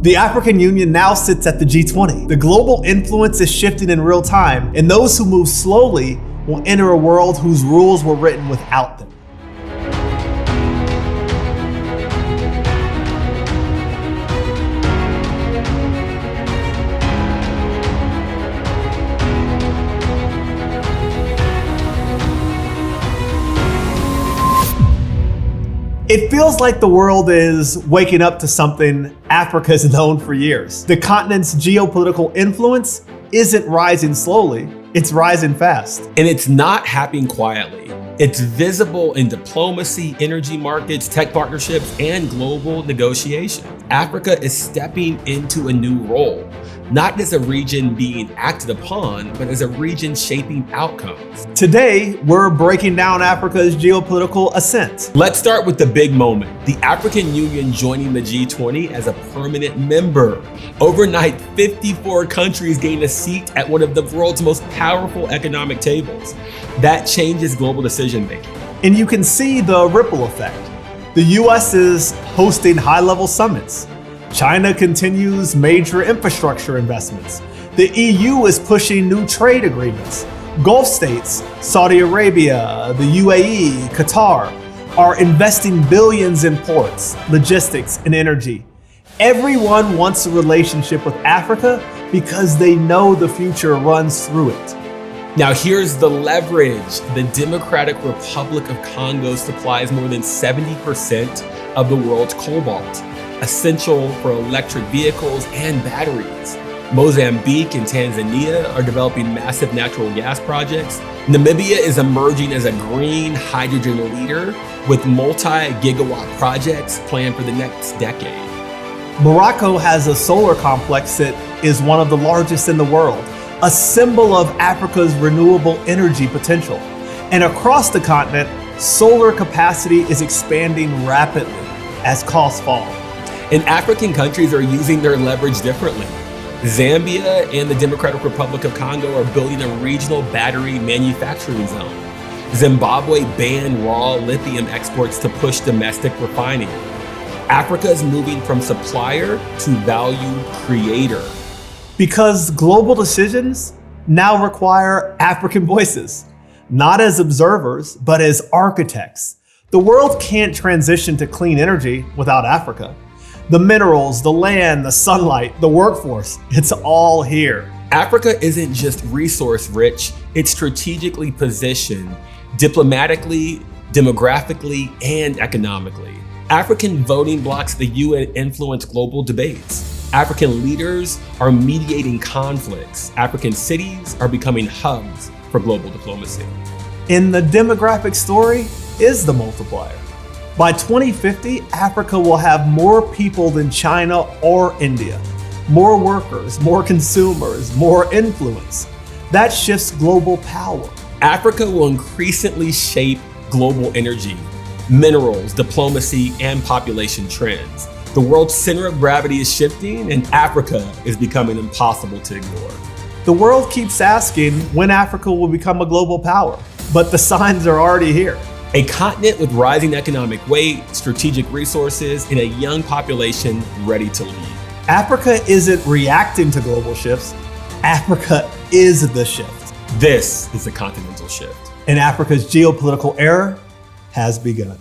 The African Union now sits at the G20. The global influence is shifting in real time, and those who move slowly will enter a world whose rules were written without them. It feels like the world is waking up to something Africa has known for years. The continent's geopolitical influence isn't rising slowly, it's rising fast. And it's not happening quietly. It's visible in diplomacy, energy markets, tech partnerships, and global negotiation. Africa is stepping into a new role, not as a region being acted upon, but as a region shaping outcomes. Today, we're breaking down Africa's geopolitical ascent. Let's start with the big moment, the African Union joining the G20 as a permanent member. Overnight, 54 countries gained a seat at one of the world's most powerful economic tables. That changes global decision making. And you can see the ripple effect. The US is hosting high-level summits. China continues major infrastructure investments. The EU is pushing new trade agreements. Gulf states, Saudi Arabia, the UAE, Qatar, are investing billions in ports, logistics, and energy. Everyone wants a relationship with Africa because they know the future runs through it. Now here's the leverage. The Democratic Republic of Congo supplies more than 70% of the world's cobalt, essential for electric vehicles and batteries. Mozambique and Tanzania are developing massive natural gas projects. Namibia is emerging as a green hydrogen leader with multi-gigawatt projects planned for the next decade. Morocco has a solar complex that is one of the largest in the world, a symbol of Africa's renewable energy potential. And across the continent, solar capacity is expanding rapidly as costs fall. And African countries are using their leverage differently. Zambia and the Democratic Republic of Congo are building a regional battery manufacturing zone. Zimbabwe banned raw lithium exports to push domestic refining. Africa is moving from supplier to value creator. Because global decisions now require African voices, not as observers, but as architects. The world can't transition to clean energy without Africa. The minerals, the land, the sunlight, the workforce, it's all here. Africa isn't just resource rich, it's strategically positioned diplomatically, demographically, and economically. African voting blocs the UN influence global debates. African leaders are mediating conflicts. African cities are becoming hubs for global diplomacy. And the demographic story is the multiplier. By 2050, Africa will have more people than China or India. More workers, more consumers, more influence. That shifts global power. Africa will increasingly shape global energy, minerals, diplomacy, and population trends. The world's center of gravity is shifting, and Africa is becoming impossible to ignore. The world keeps asking when Africa will become a global power, but the signs are already here. A continent with rising economic weight, strategic resources, and a young population ready to lead. Africa isn't reacting to global shifts. Africa is the shift. This is the Continental Shift. And Africa's geopolitical era has begun.